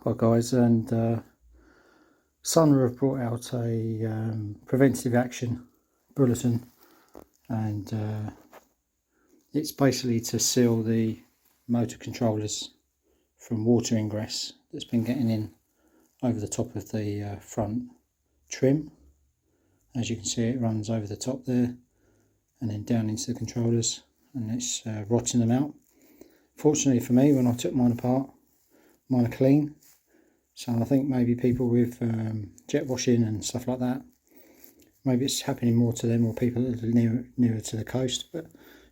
Hi guys, and Sunra have brought out a preventative action bulletin, and it's basically to seal the motor controllers from water ingress that's been getting in over the top of the front trim. As you can see, it runs over the top there and then down into the controllers, and it's rotting them out. Fortunately for me, when I took mine apart, mine are clean. So I think maybe people with jet washing and stuff like that, maybe it's happening more to them or people that are nearer to the coast. But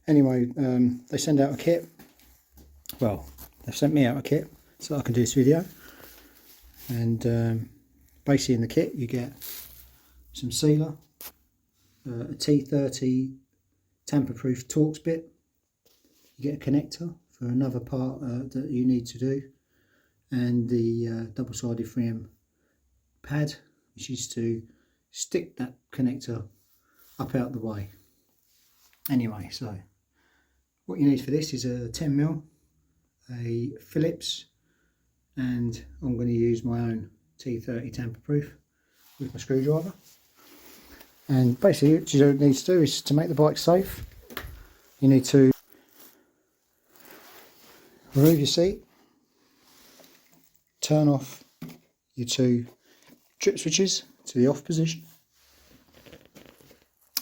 anyway, they send out a kit. Well, they've sent me out a kit so that I can do this video. And basically in the kit you get some sealer, a T30 tamper-proof Torx bit. You get a connector for another part that you need to do, and the double-sided 3M pad, which is to stick that connector up out the way. Anyway, so what you need for this is a 10mm, a Phillips, and I'm going to use my own T30 tamper-proof with my screwdriver. And basically what you need to do is, to make the bike safe, you need to remove your seat, turn off your two trip switches to the off position,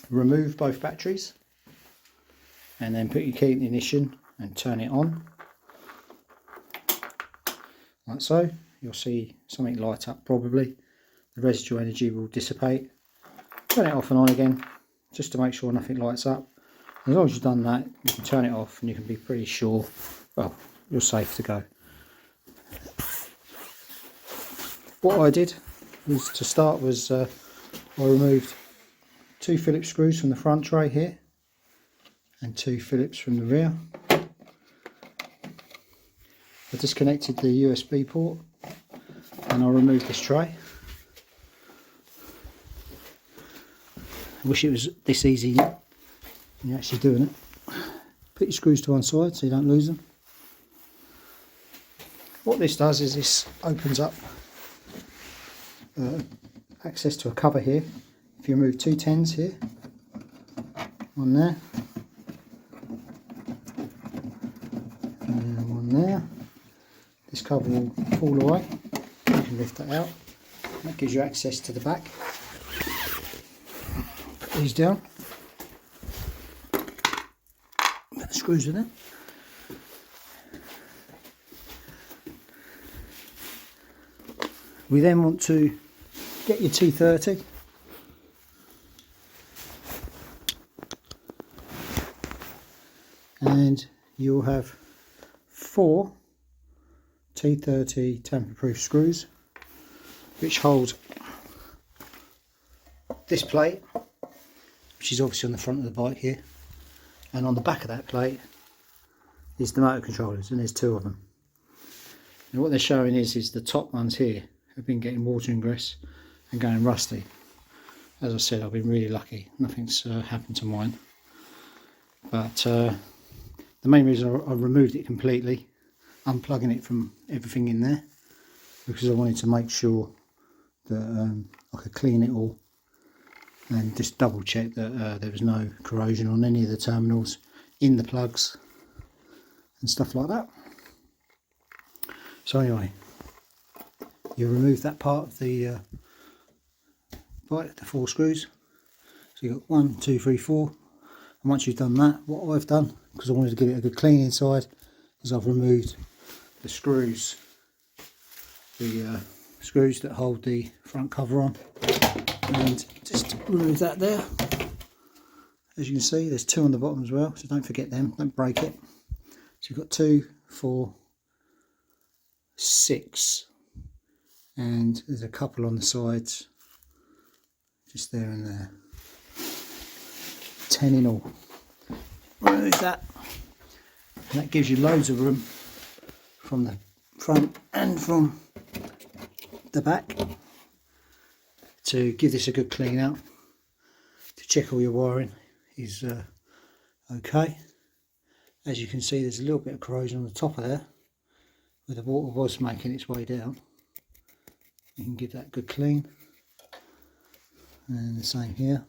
remove both batteries, and then put your key in the ignition and turn it on, like so. You'll see something light up probably. The residual energy will dissipate. Turn it off and on again, just to make sure nothing lights up. As long as you've done that, you can turn it off and you can be pretty sure, well, you're safe to go. What I did was, to start, was I removed two Phillips screws from the front tray here and two Phillips from the rear. I disconnected the USB port and I removed this tray. I wish it was this easy when you're actually doing it. Put your screws to one side so you don't lose them. What this does is this opens up access to a cover here. If you remove two 10s here, one there and one there, this cover will fall away. You can lift that out. That gives you access to the back. Put these down. Put the screws in it. We then want to get your T30 and you'll have 4 T30 tamper-proof screws which hold this plate, which is obviously on the front of the bike here, and on the back of that plate is the motor controllers, and there's 2 of them. And what they're showing is the top ones here have been getting water ingress and going rusty. As I said, I've been really lucky, nothing's happened to mine. But the main reason I removed it completely, unplugging it from everything in there, because I wanted to make sure that I could clean it all and just double check that there was no corrosion on any of the terminals, in the plugs and stuff like that. So anyway, you remove that part of the bike, the 4 screws. So you've got 1, 2, 3, 4. And once you've done that, what I've done, because I wanted to give it a good clean inside, is I've removed the screws, the screws that hold the front cover on, and just remove that there. As you can see, there's 2 on the bottom as well, so don't forget them, don't break it. So you've got 2, 4, 6, and there's a couple on the sides, just there and there. 10 in all. Remove that, and that gives you loads of room from the front and from the back to give this a good clean out, to check all your wiring is okay. As you can see, there's a little bit of corrosion on the top of there where the water was making its way down. You can give that a good clean, and the same here.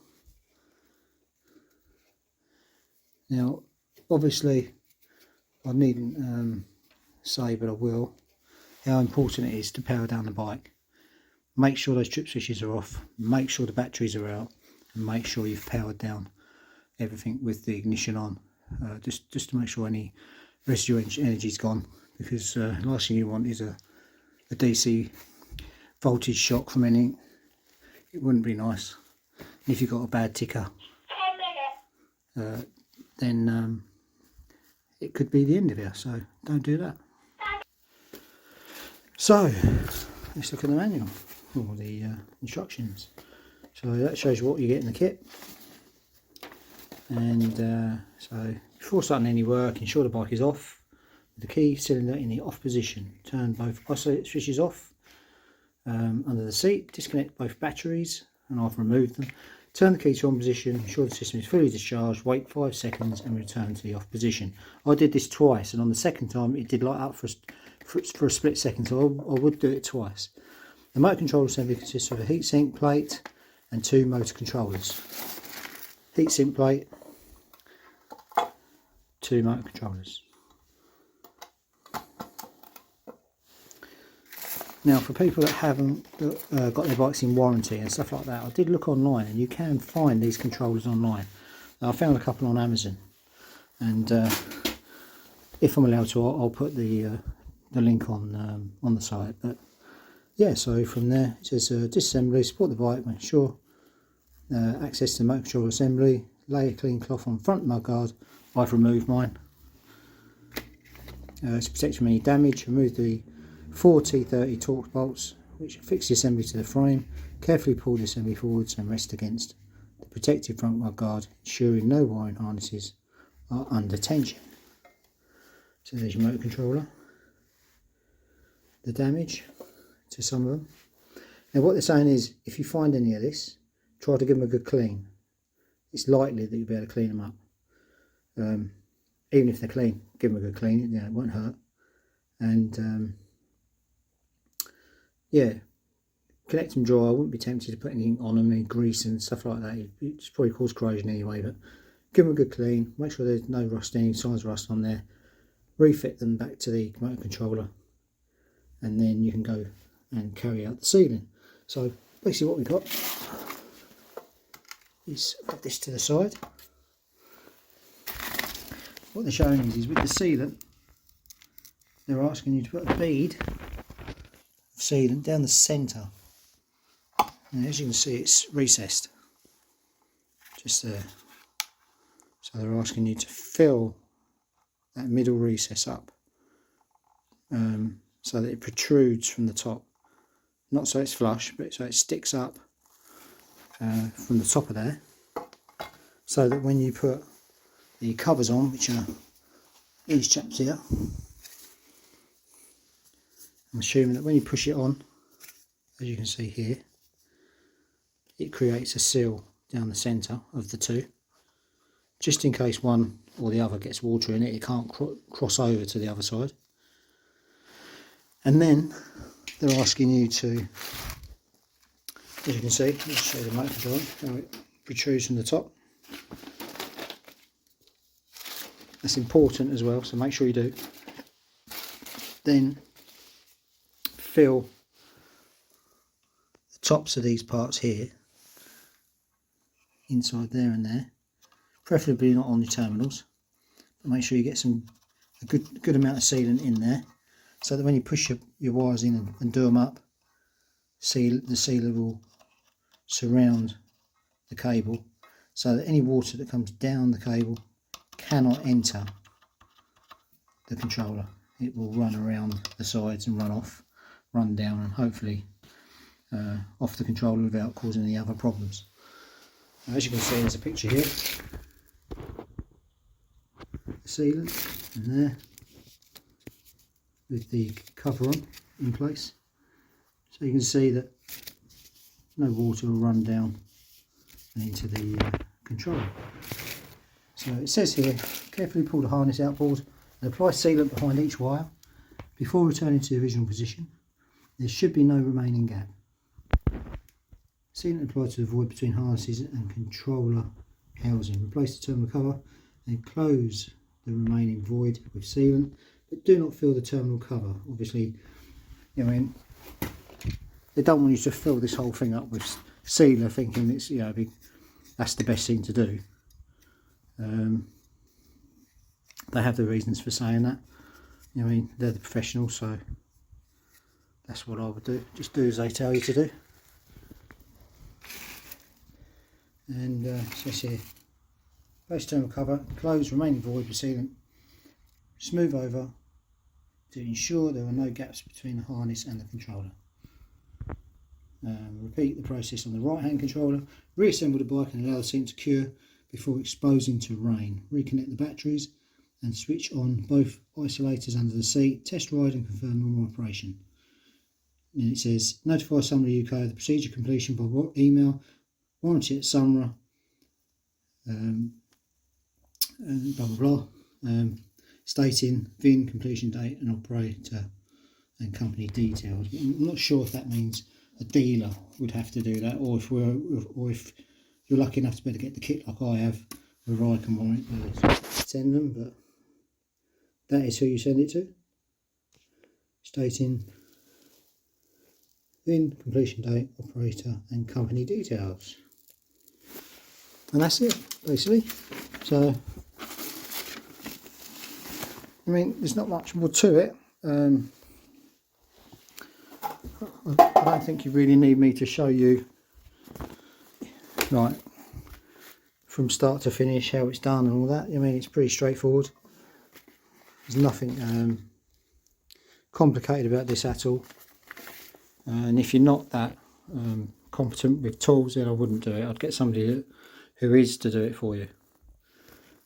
Now obviously I needn't say, but I will, how important it is to power down the bike. Make sure those trip switches are off, make sure the batteries are out, and make sure you've powered down everything with the ignition on, just to make sure any residual energy is gone, because last thing you want is a DC voltage shock from anything. It wouldn't be nice. And if you've got a bad ticker, then it could be the end of you, so don't do that. So let's look at the manual or the instructions. So that shows you what you get in the kit, and so before starting any work, ensure the bike is off with the key cylinder in the off position. Turn both oscillator switches off. Under the seat, disconnect both batteries, and I've removed them. Turn the key to on position, ensure the system is fully discharged, wait 5 seconds and return to the off position. I did this twice, and on the second time it did light up for a split second, so I would do it twice. The motor control assembly consists of a heatsink plate and 2 motor controllers. Heatsink plate, 2 motor controllers. Now for people that haven't got their bikes in warranty and stuff like that, I did look online, and you can find these controllers online. I found a couple on Amazon, and if I'm allowed to, I'll put the link on the site. But yeah, so from there it says disassembly, support the bike, make sure access to motor control assembly, lay a clean cloth on front mudguard. I've removed mine. To protect from any damage, remove the 4 T30 torque bolts which fix the assembly to the frame. Carefully pull the assembly forwards and rest against the protective front mudguard, ensuring no wiring harnesses are under tension. So there's your motor controller. The damage to some of them. Now what they're saying is, if you find any of this, try to give them a good clean. It's likely that you'll be able to clean them up. Even if they're clean, give them a good clean. Yeah, it won't hurt. And yeah, connect them dry. I wouldn't be tempted to put anything on them, any grease and stuff like that. It's probably cause corrosion anyway, but give them a good clean. Make sure there's no rust, any signs of rust on there. Refit them back to the motor controller, and then you can go and carry out the sealing. So basically what we've got is, put this to the side. What they're showing is with the sealant, they're asking you to put a bead of sealant down the centre. And as you can see, it's recessed just there. So they're asking you to fill that middle recess up, so that it protrudes from the top. Not so it's flush, but so it sticks up from the top of there, so that when you put the covers on, which are these chaps here, I'm assuming that when you push it on, as you can see here, it creates a seal down the centre of the two, just in case one or the other gets water in it, it can't cross over to the other side. And then they're asking you to, as you can see, let's show you the motor control, how it protrudes from the top. That's important as well, so make sure you do. Then fill the tops of these parts here, inside there and there, preferably not on your terminals, but make sure you get a good amount of sealant in there, so that when you push your wires in and do them up, the sealer will surround the cable, so that any water that comes down the cable cannot enter the controller. It will run around the sides and run down, and hopefully off the controller without causing any other problems. Now, as you can see, there's a picture here, the sealant in there with the cover on in place, so you can see that no water will run down into the controller. So it says here, carefully pull the harness outboard and apply sealant behind each wire before returning to the original position. There should be no remaining gap. Sealant applied to the void between harnesses and controller housing. Replace the terminal cover and close the remaining void with sealant, but do not fill the terminal cover. Obviously, I mean, they don't want you to fill this whole thing up with sealer thinking it's, you know, that's the best thing to do. They have the reasons for saying that. I mean, they're the professionals, so that's what I would do. Just do as they tell you to do. And it says here, place terminal cover, close remaining void with sealant, smooth over to ensure there are no gaps between the harness and the controller. Repeat the process on the right hand controller. Reassemble the bike and allow the seat to cure before exposing to rain. Reconnect the batteries and switch on both isolators under the seat. Test ride and confirm normal operation. And it says, notify Sunra UK of the procedure completion by email. Warranty at Sunra. And blah blah blah. Stating VIN, completion date, and operator and company details. I'm not sure if that means a dealer would have to do that, or if you're lucky enough to be able to get the kit like I have, where I can send them. But that is who you send it to. Stating VIN, completion date, operator, and company details. And that's it, basically. So, I mean, there's not much more to it. I don't think you really need me to show you, like, from start to finish how it's done and all that. I mean, it's pretty straightforward. There's nothing complicated about this at all. And if you're not that competent with tools, then I wouldn't do it. I'd get somebody who is to do it for you.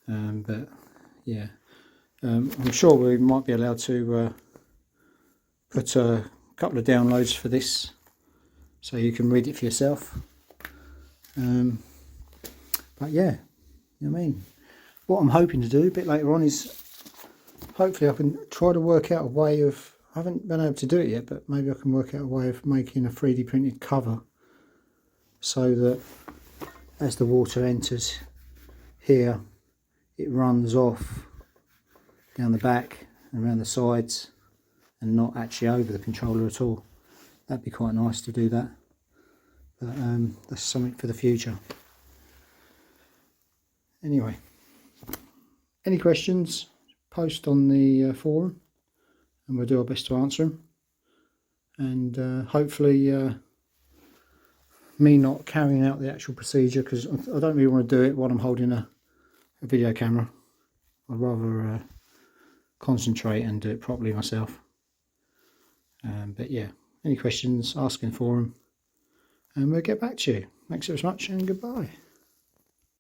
But yeah, I'm sure we might be allowed to put a couple of downloads for this so you can read it for yourself. But yeah, you know what I mean, what I'm hoping to do a bit later on is hopefully I can try to work out a way of, I haven't been able to do it yet, but maybe I can work out a way of making a 3D printed cover so that as the water enters here, it runs off down the back and around the sides and not actually over the controller at all. That'd be quite nice to do that, but that's something for the future. Anyway, any questions, post on the forum and we'll do our best to answer them. And hopefully me not carrying out the actual procedure, because I don't really want to do it while I'm holding a video camera. I'd rather concentrate and do it properly myself. But yeah, any questions, ask in forum and we'll get back to you. Thanks so much and goodbye.